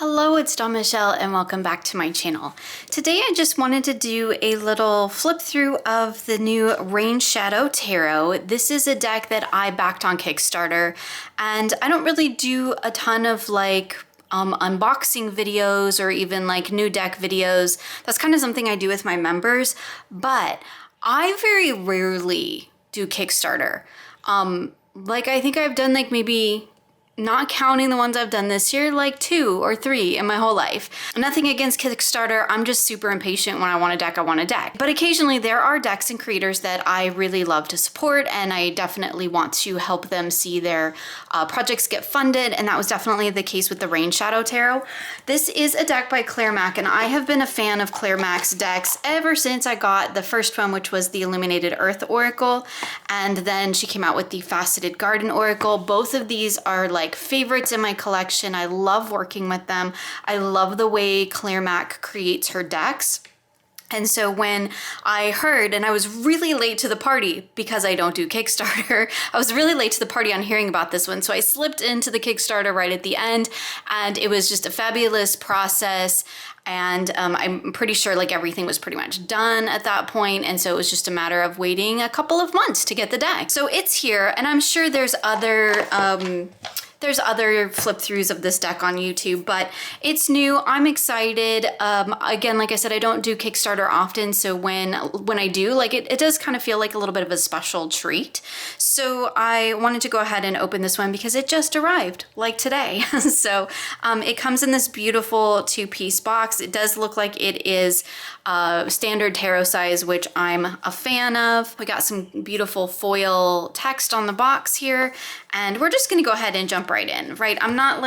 Hello, it's Dawn Michelle and welcome back to my channel. Today I just wanted to do a little flip through of the new Rainshadow Tarot. This is a deck that I backed on Kickstarter, and I don't really do a ton of unboxing videos or even like new deck videos. That's kind of something I do with my members, but I very rarely do Kickstarter. I think I've done maybe, not counting the ones I've done this year, 2 or 3 in my whole life. Nothing against Kickstarter, I'm just super impatient. When I want a deck, I want a deck. But occasionally there are decks and creators that I really love to support, and I definitely want to help them see their projects get funded, and that was definitely the case with the Rainshadow Tarot. This is a deck by Claire Mack, and I have been a fan of Claire Mack's decks ever since I got the first one, which was the Illuminated Earth Oracle, and then she came out with the Faceted Garden Oracle. Both of these are favorites in my collection. I love working with them. I love the way Claire Mack creates her decks. And so when I heard, and I was really late to the party because I don't do Kickstarter, I was really late to the party on hearing about this one. So I slipped into the Kickstarter right at the end, and it was just a fabulous process. And I'm pretty sure everything was pretty much done at that point. And so it was just a matter of waiting a couple of months to get the deck. So it's here, and I'm sure there's other flip throughs of this deck on YouTube, but it's new. I'm excited. Again, like I said, I don't do Kickstarter often, so when I do, it does kind of feel like a little bit of a special treat. So I wanted to go ahead and open this one because it just arrived today. So it comes in this beautiful 2-piece box. It does look like it is standard tarot size, which I'm a fan of. We got some beautiful foil text on the box here, and we're just gonna go ahead and jump right in, right? I'm not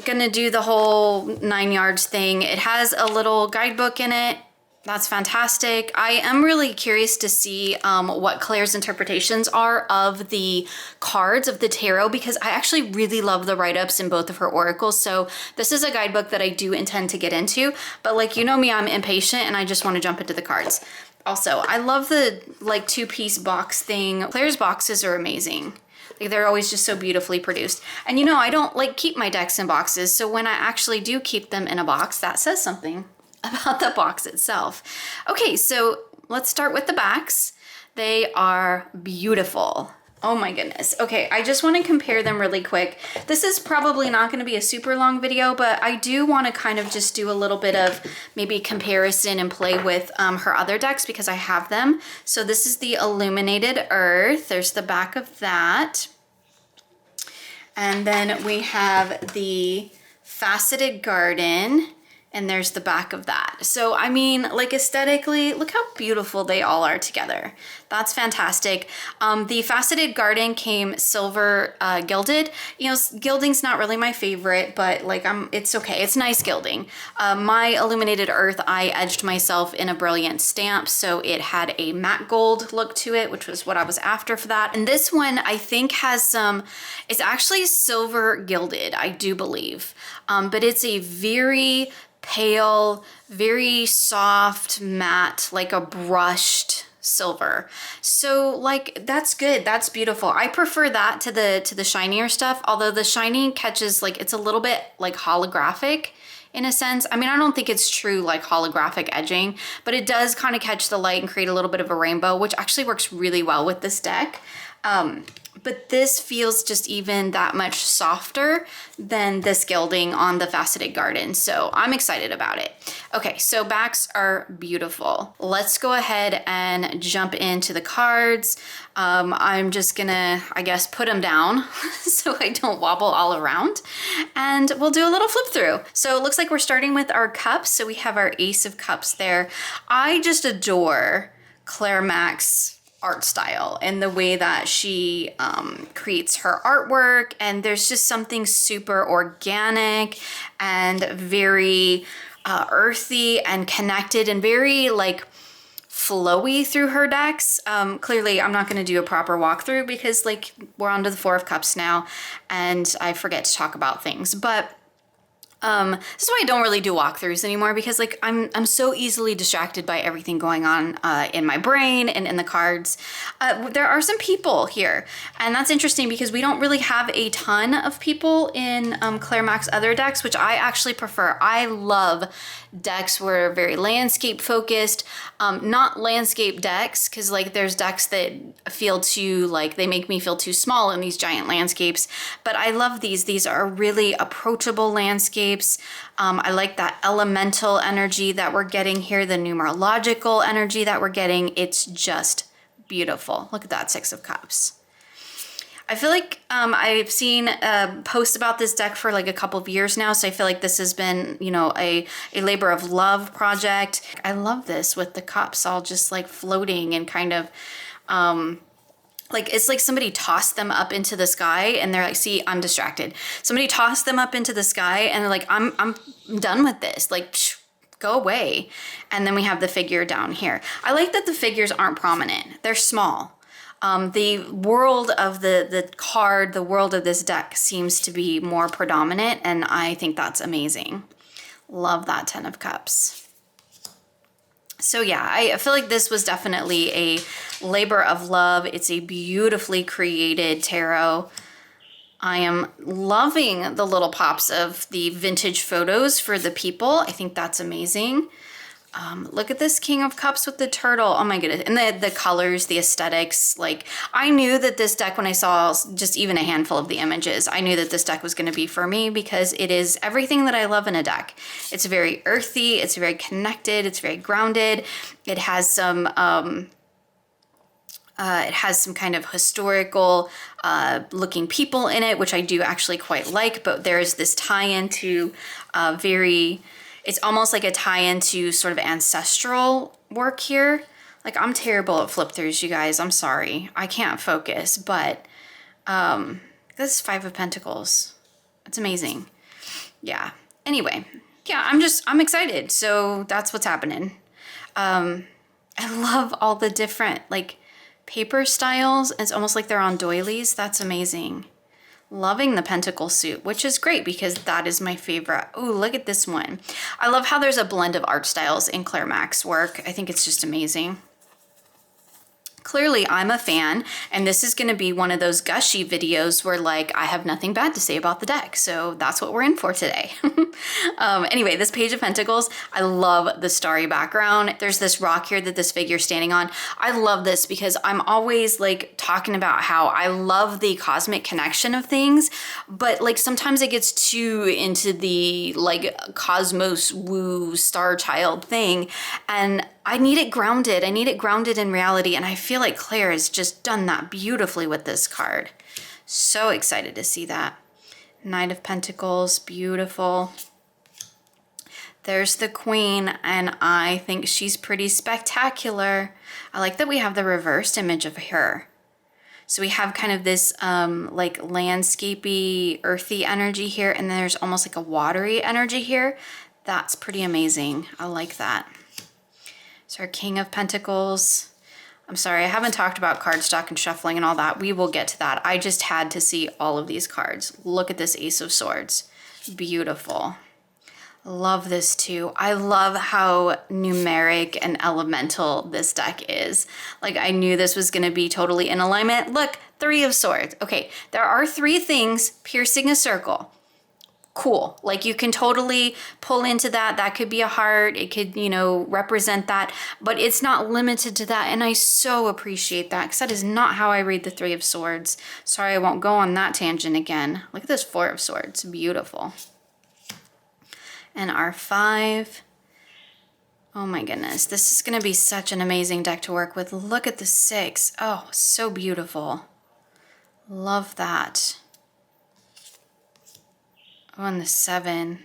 gonna do the whole 9 yards thing. It has a little guidebook in it. That's fantastic. I am really curious to see what Claire's interpretations are of the cards of the tarot, because I actually really love the write-ups in both of her oracles. So this is a guidebook that I do intend to get into, but you know me, I'm impatient and I just want to jump into the cards. Also, I love the 2-piece box thing. Claire's boxes are amazing. They're always just so beautifully produced. And I don't keep my decks in boxes, so when I actually do keep them in a box, that says something about the box itself. Okay, so let's start with the backs. They are beautiful. Oh my goodness. Okay, I just want to compare them really quick. This is probably not going to be a super long video, but I do want to kind of just do a little bit of maybe comparison and play with her other decks because I have them. So this is the Illuminated Earth. There's the back of that. And then we have the Faceted Garden. And there's the back of that. So, I mean, aesthetically, look how beautiful they all are together. That's fantastic. The Faceted Garden came silver gilded. Gilding's not really my favorite, but it's okay. It's nice gilding. My Illuminated Earth, I edged myself in a brilliant stamp, so it had a matte gold look to it, which was what I was after for that. And this one, I think, has it's actually silver gilded, I do believe. But it's a very pale, very soft matte, a brushed silver. So that's good. That's beautiful. I prefer that to the shinier stuff, although the shiny catches it's a little bit holographic in a sense. I mean, I don't think it's true holographic edging, but it does kind of catch the light and create a little bit of a rainbow, which actually works really well with this deck. But this feels just even that much softer than this gilding on the Faceted Garden. So I'm excited about it. Okay, so backs are beautiful. Let's go ahead and jump into the cards. I'm just gonna, I guess, put them down so I don't wobble all around. And we'll do a little flip through. So it looks like we're starting with our cups. So we have our Ace of Cups there. I just adore Claire Mack's art style and the way that she creates her artwork, and there's just something super organic and very earthy and connected and very flowy through her decks. Clearly I'm not going to do a proper walkthrough because we're on to the 4 of Cups now and I forget to talk about things, but This is why I don't really do walkthroughs anymore, because like I'm so easily distracted by everything going on in my brain and in the cards. There are some people here, and that's interesting because we don't really have a ton of people in Claire Mac's other decks, which I actually prefer. I love decks where very landscape focused, not landscape decks, because like there's decks that feel too, like they make me feel too small in these giant landscapes, but I love these. These are really approachable landscapes. I like that elemental energy that we're getting here, the numerological energy that we're getting. It's just beautiful. Look at that Six of Cups. I feel like I've seen posts about this deck for like a couple of years now, so I feel like this has been, you know, a labor of love project. I love this with the cups all just like floating and kind of like it's like somebody tossed them up into the sky and they're like, see, I'm distracted. Somebody tossed them up into the sky and they're like, I'm done with this. Like, psh, go away. And then we have the figure down here. I like that the figures aren't prominent. They're small. The world of the card, the world of this deck seems to be more predominant, and I think that's amazing. Love that Ten of Cups. So yeah, I feel like this was definitely a labor of love. It's a beautifully created tarot. I am loving the little pops of the vintage photos for the people. I think that's amazing. Look at this King of Cups with the turtle. Oh my goodness. And the colors, the aesthetics. Like, I knew that this deck, when I saw just even a handful of the images, I knew that this deck was going to be for me because it is everything that I love in a deck. It's very earthy. It's very connected. It's very grounded. It has some kind of historical looking people in it, which I do actually quite like, but there's this tie-in to it's almost like a tie-in to sort of ancestral work here. Like, I'm terrible at flip throughs, you guys. I'm sorry. I can't focus, but this is Five of Pentacles. It's amazing. Yeah. Anyway, yeah, I'm excited. So that's what's happening. I love all the different like paper styles. It's almost like they're on doilies. That's amazing. Loving the pentacle suit, which is great because that is my favorite. Oh, look at this one. I love how there's a blend of art styles in Claire Mac's work. I think it's just amazing. Clearly, I'm a fan, and this is going to be one of those gushy videos where, like, I have nothing bad to say about the deck, so that's what we're in for today. Anyway, this Page of Pentacles, I love the starry background. There's this rock here that this figure's standing on. I love this because I'm always, like, talking about how I love the cosmic connection of things, but, like, sometimes it gets too into the, like, cosmos woo star child thing, and I need it grounded. I need it grounded in reality. And I feel like Claire has just done that beautifully with this card. So excited to see that. Knight of Pentacles, beautiful. There's the Queen, and I think she's pretty spectacular. I like that we have the reversed image of her. So we have kind of this like landscapey, earthy energy here, and then there's almost like a watery energy here. That's pretty amazing. I like that. So our King of Pentacles. I'm sorry, I haven't talked about cardstock and shuffling and all that. We will get to that. I just had to see all of these cards. Look at this Ace of Swords. Beautiful. Love this too. I love how numeric and elemental this deck is. Like, I knew this was going to be totally in alignment. Look, Three of Swords. Okay, there are three things piercing a circle. Cool. Like, you can totally pull into that. That could be a heart. It could, you know, represent that, but it's not limited to that. And I so appreciate that because that is not how I read the Three of Swords. Sorry, I won't go on that tangent again. Look at this Four of Swords. Beautiful. And our Five. Oh my goodness. This is going to be such an amazing deck to work with. Look at the Six. Oh, so beautiful. Love that. Oh, and the Seven.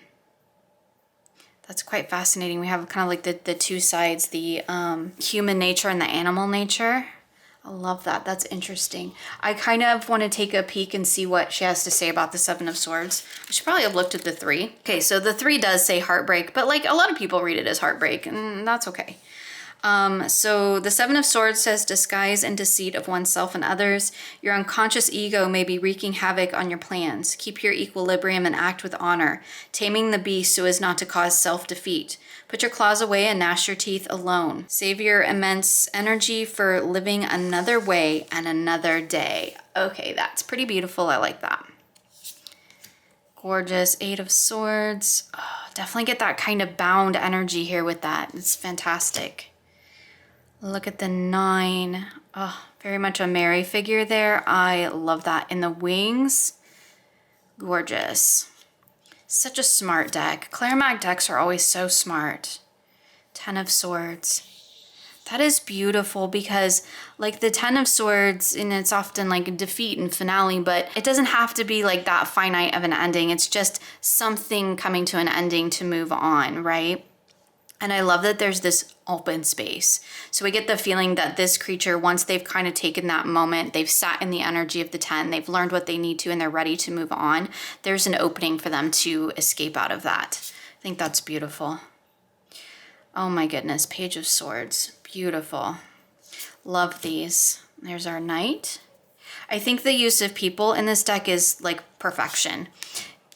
That's quite fascinating. We have kind of like the two sides, the human nature and the animal nature. I love that. That's interesting. I kind of want to take a peek and see what she has to say about the Seven of Swords. I should probably have looked at the Three. Okay, so the Three does say heartbreak, but like a lot of people read it as heartbreak, and that's okay. So the Seven of Swords says disguise and deceit of oneself and others. Your unconscious ego may be wreaking havoc on your plans. Keep your equilibrium and act with honor, taming the beast so as not to cause self-defeat. Put your claws away and gnash your teeth alone. Save your immense energy for living another way and another day. Okay, that's pretty beautiful. I like that. Gorgeous. Eight of Swords. Oh, definitely get that kind of bound energy here with that. It's fantastic. Look at the 9. Oh, very much a Mary figure there. I love that. In the wings. Gorgeous. Such a smart deck. Clairmag decks are always so smart. 10 of Swords. That is beautiful because like the 10 of Swords, and it's often like defeat and finale, but it doesn't have to be like that finite of an ending. It's just something coming to an ending to move on, right? And I love that there's this open space. So we get the feeling that this creature, once they've kind of taken that moment, they've sat in the energy of the 10, they've learned what they need to, and they're ready to move on. There's an opening for them to escape out of that. I think that's beautiful. Oh my goodness, Page of Swords, beautiful. Love these. There's our Knight. I think the use of people in this deck is like perfection.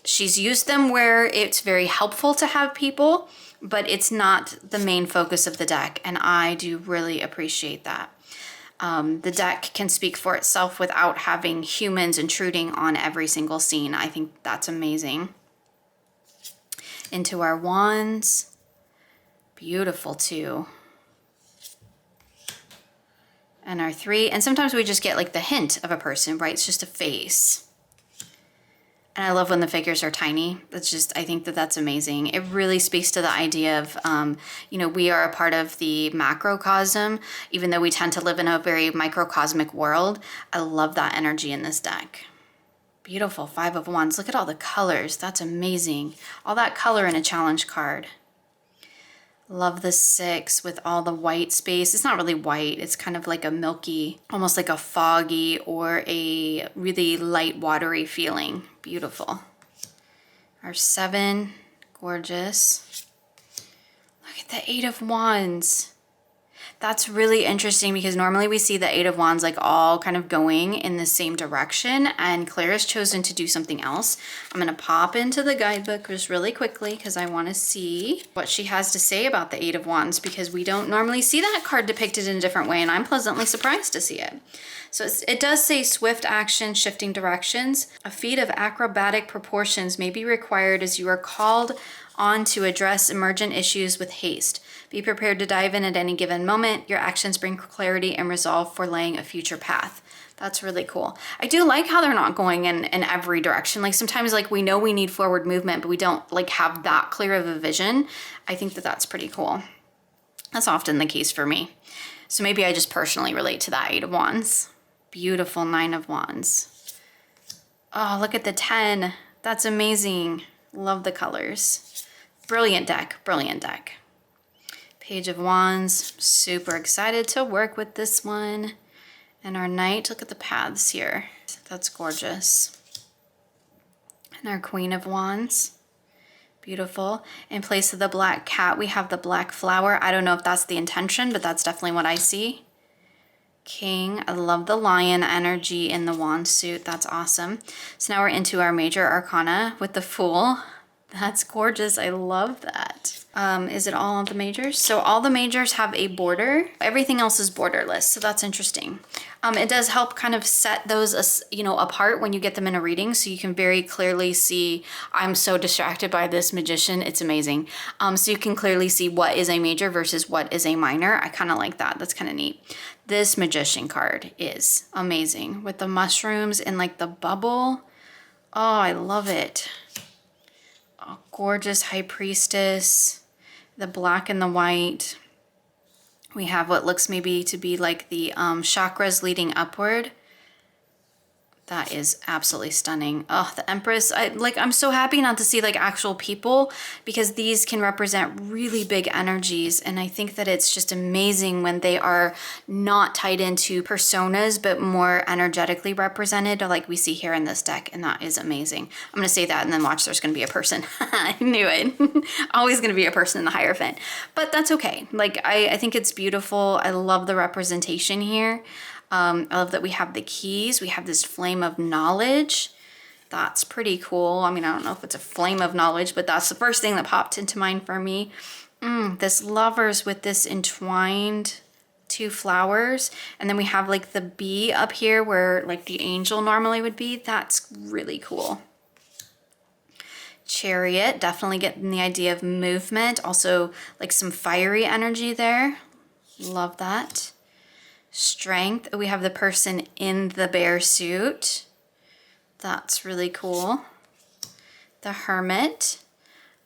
She's used them where it's very helpful to have people, but it's not the main focus of the deck, and I do really appreciate that. The deck can speak for itself without having humans intruding on every single scene. I think that's amazing. Into our Wands. Beautiful too. And our 3. And sometimes we just get like the hint of a person, right? It's just a face. And I love when the figures are tiny. That's just, I think that that's amazing. It really speaks to the idea of, you know, we are a part of the macrocosm, even though we tend to live in a very microcosmic world. I love that energy in this deck. Beautiful. 5 of Wands. Look at all the colors. That's amazing. All that color in a challenge card. Love the 6 with all the white space. It's not really white. It's kind of like a milky, almost like a foggy or a really light watery feeling. Beautiful. Our 7, gorgeous. Look at the 8 of Wands. That's really interesting because normally we see the 8 of Wands like all kind of going in the same direction, and Claire has chosen to do something else. I'm going to pop into the guidebook just really quickly because I want to see what she has to say about the 8 of Wands, because we don't normally see that card depicted in a different way, and I'm pleasantly surprised to see it. So it does say swift action, shifting directions. A feat of acrobatic proportions may be required as you are called on to address emergent issues with haste. Be prepared to dive in at any given moment. Your actions bring clarity and resolve for laying a future path. That's really cool. I do like how they're not going in every direction. Like sometimes like we know we need forward movement, but we don't like have that clear of a vision. I think that that's pretty cool. That's often the case for me. So maybe I just personally relate to that 8 of Wands. Beautiful 9 of Wands. Oh, look at the 10. That's amazing. Love the colors. Brilliant deck, brilliant deck. Page of Wands, super excited to work with this one. And our Knight, look at the paths here. That's gorgeous. And our Queen of Wands, beautiful. In place of the black cat, we have the black flower. I don't know if that's the intention, but that's definitely what I see. King, I love the lion energy in the wand suit. That's awesome. So now we're into our major arcana with the Fool. That's gorgeous. I love that. Is it all of the majors? So all the majors have a border. Everything else is borderless. So that's interesting. It does help kind of set those, you know, apart when you get them in a reading. So you can very clearly see, I'm so distracted by this magician. It's amazing. So you can clearly see what is a major versus what is a minor. I kind of like that. That's kind of neat. This magician card is amazing with the mushrooms and like the bubble. Oh, I love it. Oh, gorgeous High Priestess, the black and the white. We have what looks maybe to be like the chakras leading upward. That is absolutely stunning. Oh, the Empress. I'm so happy not to see like actual people, because these can represent really big energies. And I think that it's just amazing when they are not tied into personas, but more energetically represented, like we see here in this deck. And that is amazing. I'm going to say that and then watch, there's going to be a person. I knew it. Always going to be a person in the Hierophant, but that's okay. Like, I think it's beautiful. I love the representation here. I love that we have the keys. We have this flame of knowledge. That's pretty cool. I mean, I don't know if it's a flame of knowledge, but that's the first thing that popped into mind for me. This lovers with this entwined 2 flowers. And then we have like the bee up here where like the angel normally would be. That's really cool. Chariot, definitely getting the idea of movement. Also like some fiery energy there. Love that. Strength, we have the person in the bear suit. That's really cool. The Hermit.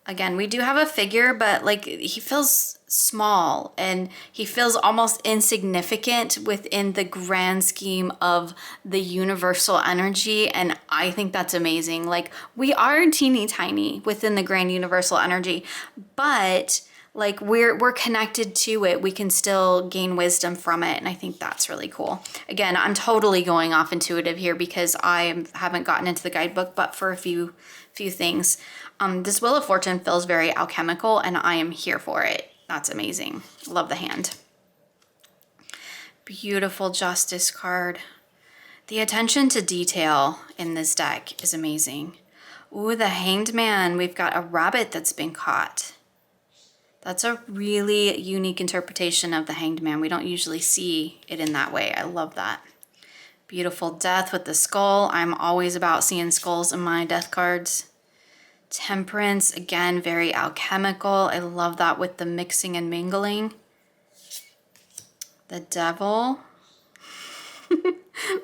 Again, we do have a figure, but like he feels small and he feels almost insignificant within the grand scheme of the universal energy. And I think that's amazing. Like, we are teeny tiny within the grand universal energy, but like we're connected to it. We can still gain wisdom from it. And I think that's really cool. Again, I'm totally going off intuitive here because I haven't gotten into the guidebook, but for a few things. This Wheel of Fortune feels very alchemical and I am here for it. That's amazing. Love the hand. Beautiful Justice card. The attention to detail in this deck is amazing. Ooh, the Hanged Man. We've got a rabbit that's been caught. That's a really unique interpretation of the Hanged Man. We don't usually see it in that way. I love that. Beautiful Death with the skull. I'm always about seeing skulls in my death cards. Temperance, again, very alchemical. I love that with the mixing and mingling. The Devil.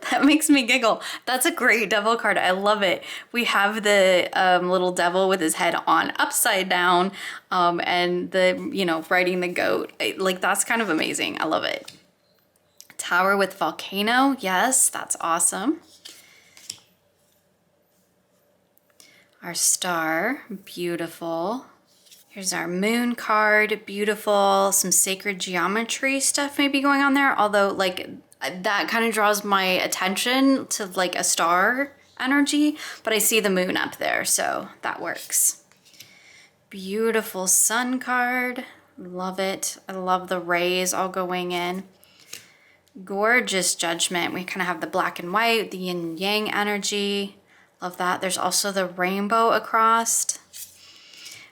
That makes me giggle. That's a great devil card. I love it. We have the little devil with his head on upside down and the, you know, riding the goat. Like, that's kind of amazing. I love it. Tower with volcano. Yes, that's awesome. Our star. Beautiful. Here's our moon card. Beautiful. Some sacred geometry stuff maybe going on there. Although, like, that kind of draws my attention to like a star energy, but I see the moon up there, so that works. Beautiful sun card. Love it. I love the rays all going in. Gorgeous Judgment. We kind of have the black and white, the yin and yang energy. Love that. There's also the rainbow across.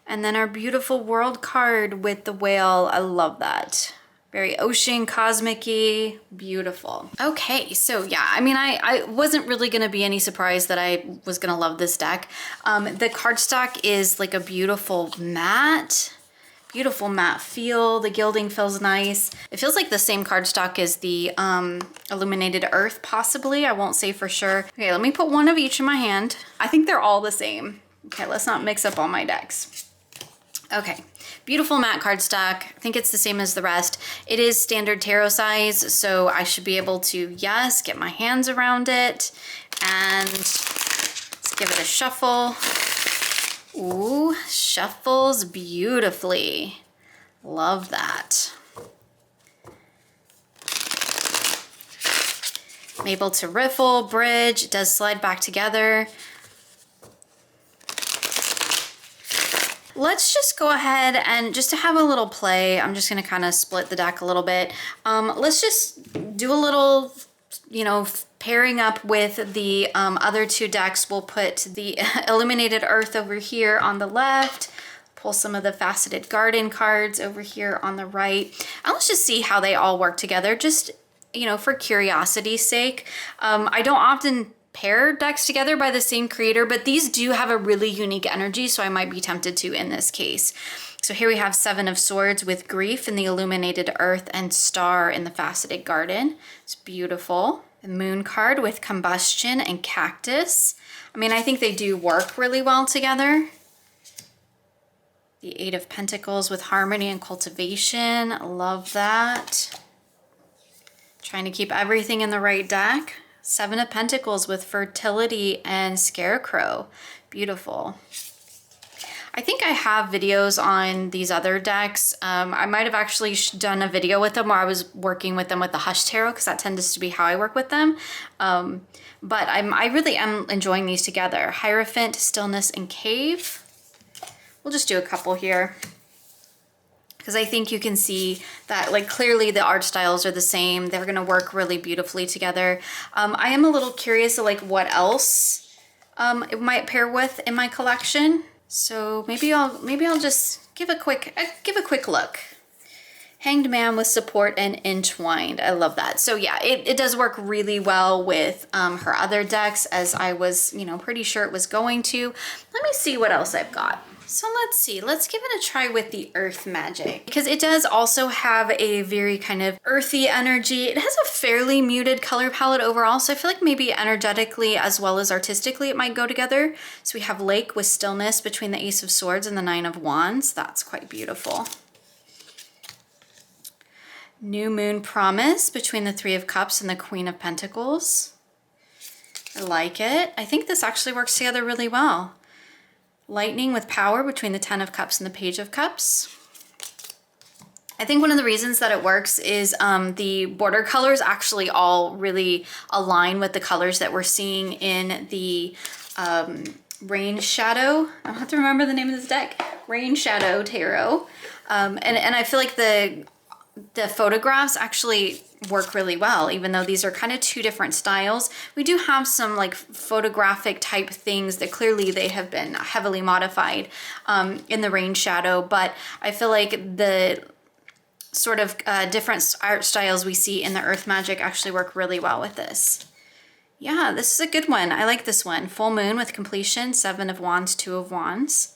And then our beautiful World card with the whale. I love that. Very ocean, cosmic-y, beautiful. Okay, so yeah, I mean, I wasn't really gonna be any surprise that I was gonna love this deck. The cardstock is like a beautiful matte feel. The gilding feels nice. It feels like the same cardstock as the Illuminated Earth, possibly. I won't say for sure. Okay, let me put one of each in my hand. I think they're all the same. Okay, let's not mix up all my decks. Okay, beautiful matte cardstock. I think it's the same as the rest. It is standard tarot size, so I should be able to, yes, get my hands around it. And let's give it a shuffle. Ooh, shuffles beautifully. Love that. I'm able to riffle, bridge, it does slide back together. Let's just go ahead and just to have a little play, I'm just gonna kind of split the deck a little bit. Let's just do a little, you know, pairing up with the other 2 decks. We'll put the Illuminated Earth over here on the left, pull some of the Faceted Garden cards over here on the right. And let's just see how they all work together, just, you know, for curiosity's sake. I don't often pair decks together by the same creator, but these do have a really unique energy, so I might be tempted to in this case. So here we have 7 of Swords with Grief in the Illuminated Earth and Star in the Faceted Garden. It's beautiful. The Moon card with Combustion and Cactus. I mean, I think they do work really well together. The 8 of Pentacles with Harmony and Cultivation. Love that. Trying to keep everything in the right deck. Seven of Pentacles with Fertility and Scarecrow. Beautiful. I think I have videos on these other decks. I might have actually done a video with them where I was working with them with the Hush Tarot, because that tends to be how I work with them. But I really am enjoying these together. Hierophant, Stillness, and Cave. We'll just do a couple here, because I think you can see that like clearly the art styles are the same. They're gonna work really beautifully together. I am a little curious of like what else it might pair with in my collection. So maybe I'll just give a quick look. Hanged Man with Support and Entwined. I love that. So yeah, it does work really well with her other decks, as I was, you know, pretty sure it was going to. Let me see what else I've got. So let's see, let's give it a try with the Earth Magic, because it does also have a very kind of earthy energy. It has a fairly muted color palette overall, so I feel like maybe energetically as well as artistically it might go together. So we have Lake with Stillness between the Ace of Swords and the Nine of Wands. That's quite beautiful. New Moon Promise between the Three of Cups and the Queen of Pentacles. I like it. I think this actually works together really well. Lightning with Power between the Ten of Cups and the Page of Cups. I think one of the reasons that it works is the border colors actually all really align with the colors that we're seeing in the Rainshadow. I don't have to remember the name of this deck. Rainshadow Tarot. And I feel like the photographs actually work really well, even though these are kind of two different styles. We do have some like photographic type things that clearly they have been heavily modified in the Rainshadow, but I feel like the sort of different art styles we see in the Earth Magic actually work really well with this. Yeah, this is a good one. I like this one. Full Moon with Completion, Seven of Wands, Two of Wands.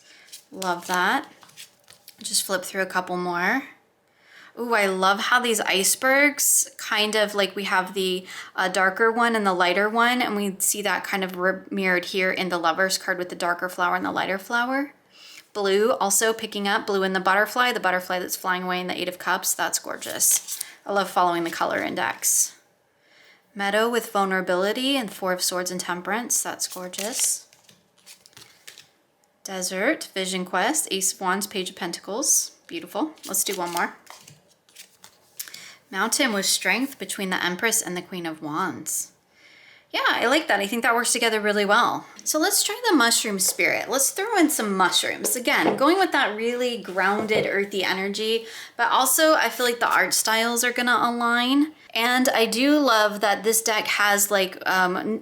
Love that. Just flip through a couple more. Ooh, I love how these icebergs kind of like we have the darker one and the lighter one, and we see that kind of mirrored here in the Lovers card with the darker flower and the lighter flower. Blue also picking up, blue in the butterfly that's flying away in the Eight of Cups. That's gorgeous. I love following the color index. Meadow with Vulnerability and Four of Swords and Temperance. That's gorgeous. Desert, Vision Quest, Ace of Wands, Page of Pentacles. Beautiful. Let's do one more. Mountain with Strength between the Empress and the Queen of Wands. Yeah, I like that. I think that works together really well. So let's try the Mushroom Spirit. Let's throw in some mushrooms. Again, going with that really grounded, earthy energy, but also I feel like the art styles are gonna align. And I do love that this deck has like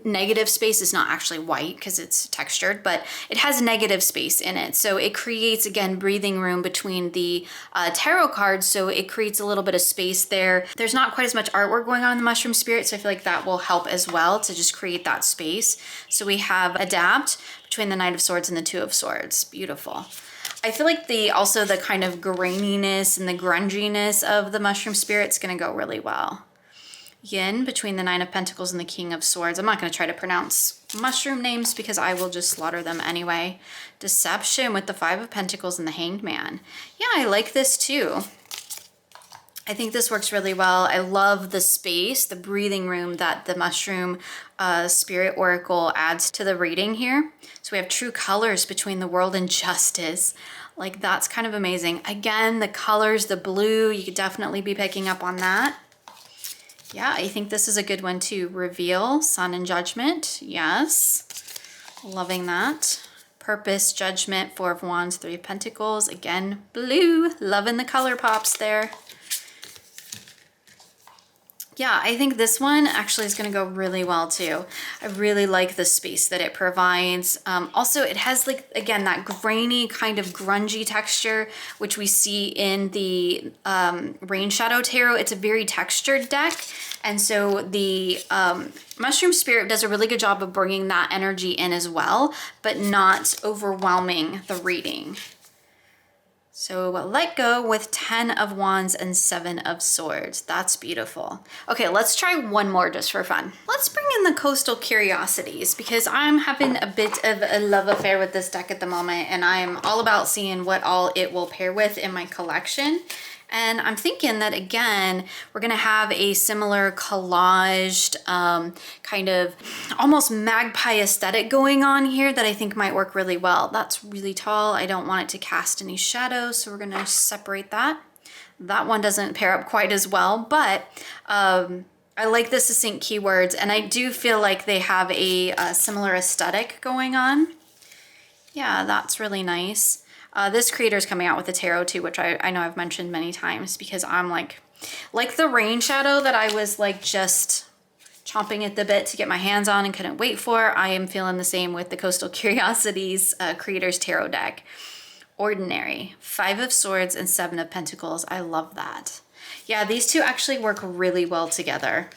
negative space. It's not actually white because it's textured, but it has negative space in it. So it creates, again, breathing room between the tarot cards. So it creates a little bit of space there. There's not quite as much artwork going on in the Mushroom Spirit, so I feel like that will help as well to just create that space. So we have Adapt between the Knight of Swords and the Two of Swords. Beautiful. I feel like also the kind of graininess and the grunginess of the Mushroom Spirit is going to go really well. Yin between the Nine of Pentacles and the King of Swords. I'm not going to try to pronounce mushroom names because I will just slaughter them anyway. Deception with the Five of Pentacles and the Hanged Man. Yeah, I like this too. I think this works really well. I love the space, the breathing room that the Mushroom Spirit Oracle adds to the reading here. So we have true colors between the world and justice. Like, that's kind of amazing. Again, the colors, the blue, you could definitely be picking up on that. Yeah, I think this is a good one too. Reveal, Sun and Judgment. Yes, loving that. Purpose, Judgment, Four of Wands, Three of Pentacles. Again, blue, loving the color pops there. Yeah, I think this one actually is going to go really well too. I really like the space that it provides. Also, it has like, again, that grainy kind of grungy texture, which we see in the Rainshadow Tarot. It's a very textured deck. And so the Mushroom Spirit does a really good job of bringing that energy in as well, but not overwhelming the reading. So Let Go with 10 of Wands and 7 of Swords. That's beautiful. Okay, let's try one more just for fun. Let's bring in the Coastal Curiosities because I'm having a bit of a love affair with this deck at the moment, and I'm all about seeing what all it will pair with in my collection. And I'm thinking that, again, we're gonna have a similar collaged kind of almost magpie aesthetic going on here that I think might work really well. That's really tall. I don't want it to cast any shadows, so we're gonna separate that. That one doesn't pair up quite as well, but I like the succinct keywords, and I do feel like they have a similar aesthetic going on. Yeah, that's really nice. This creator is coming out with a tarot too, which I know I've mentioned many times, because I'm like the Rainshadow that I was like just chomping at the bit to get my hands on and couldn't wait for. I am feeling the same with the Coastal Curiosities creator's tarot deck. Ordinary, 5 of Swords and 7 of Pentacles. I love that. Yeah, these two actually work really well together.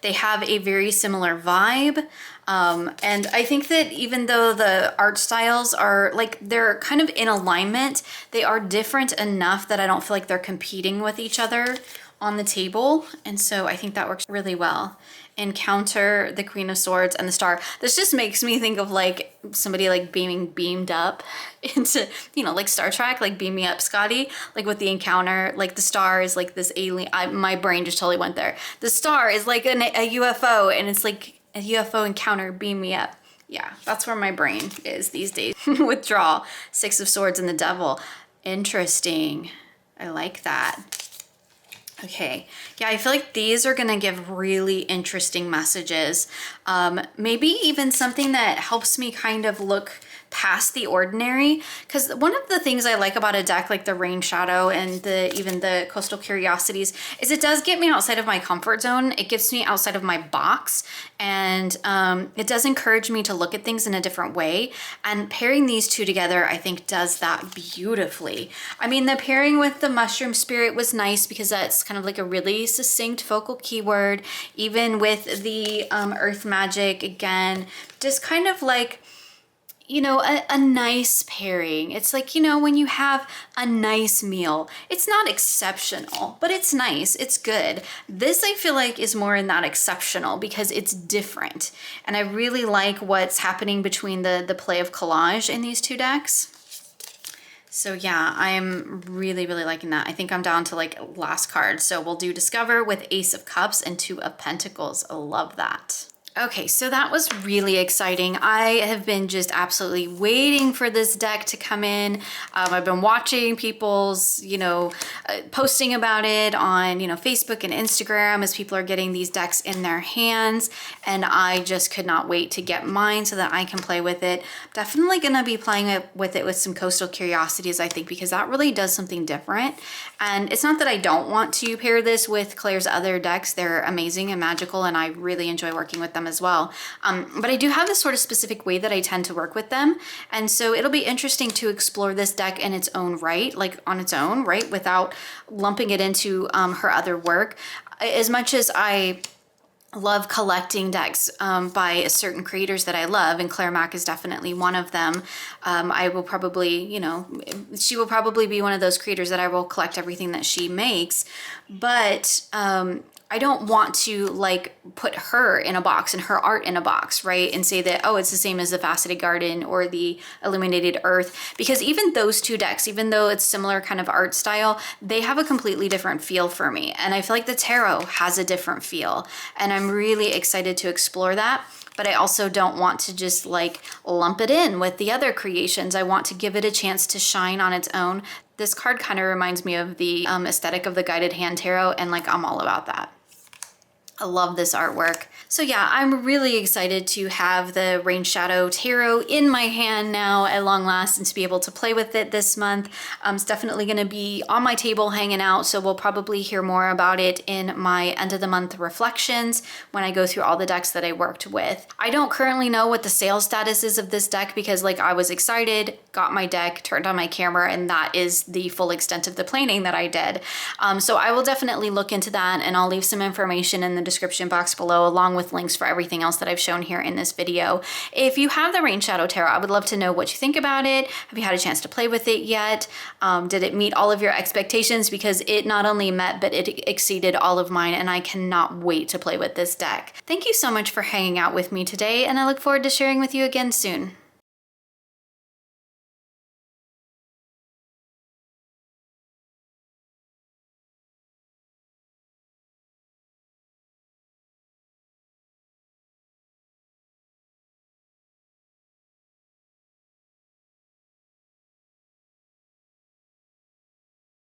They have a very similar vibe. And I think that even though the art styles are like, they're kind of in alignment, they are different enough that I don't feel like they're competing with each other on the table. And so I think that works really well. Encounter, the Queen of Swords, and the Star. This just makes me think of like somebody like being beamed up into, you know, like Star Trek, like beam me up, Scotty, like with the encounter. Like the Star is like this alien, my brain just totally went there. The Star is like a UFO, and it's like a UFO encounter, beam me up. Yeah, that's where my brain is these days. Withdrawal, 6 of Swords, and the Devil. Interesting. I like that. Okay, yeah, I feel like these are gonna give really interesting messages. Maybe even something that helps me kind of look past the ordinary, because one of the things I like about a deck like the Rainshadow and even the Coastal Curiosities is it does get me outside of my comfort zone. It gets me outside of my box, and it does encourage me to look at things in a different way, and pairing these two together I think does that beautifully. I mean, the pairing with the Mushroom Spirit was nice because that's kind of like a really succinct focal keyword. Even with the Earth Magic, again, just kind of like, you know, a nice pairing. It's like, you know, when you have a nice meal, it's not exceptional, but it's nice, it's good. This I feel like is more in that exceptional because it's different. And I really like what's happening between the play of collage in these two decks. So yeah, I'm really, really liking that. I think I'm down to like last card. So we'll do Discover with Ace of Cups and 2 of Pentacles. I love that. Okay, so that was really exciting. I have been just absolutely waiting for this deck to come in. I've been watching people's, you know, posting about it on, you know, Facebook and Instagram as people are getting these decks in their hands. And I just could not wait to get mine so that I can play with it. Definitely gonna be playing with it with some Coastal Curiosities, I think, because that really does something different. And it's not that I don't want to pair this with Claire's other decks. They're amazing and magical, and I really enjoy working with them as well. But I do have this sort of specific way that I tend to work with them. And so it'll be interesting to explore this deck in its own right, like on its own, right? Without lumping it into her other work. As much as I love collecting decks by certain creators that I love, and Claire Mack is definitely one of them. I will probably, you know, she will probably be one of those creators that I will collect everything that she makes. But I don't want to like put her in a box and her art in a box, right? And say that, oh, it's the same as the Faceted Garden or the Illuminated Earth, because even those two decks, even though it's similar kind of art style, they have a completely different feel for me. And I feel like the tarot has a different feel, and I'm really excited to explore that. But I also don't want to just like lump it in with the other creations. I want to give it a chance to shine on its own. This card kind of reminds me of the aesthetic of the Guided Hand Tarot, and like I'm all about that. I love this artwork. So yeah, I'm really excited to have the Rainshadow Tarot in my hand now at long last, and to be able to play with it this month. It's definitely gonna be on my table hanging out, so we'll probably hear more about it in my end of the month reflections when I go through all the decks that I worked with. I don't currently know what the sales status is of this deck, because like I was excited, got my deck, turned on my camera, and that is the full extent of the planning that I did. So I will definitely look into that, and I'll leave some information in the description box below, along with links for everything else that I've shown here in this video. If you have the Rainshadow Tarot, I would love to know what you think about it. Have you had a chance to play with it yet? Did it meet all of your expectations? Because it not only met, but it exceeded all of mine, and I cannot wait to play with this deck. Thank you so much for hanging out with me today, and I look forward to sharing with you again soon.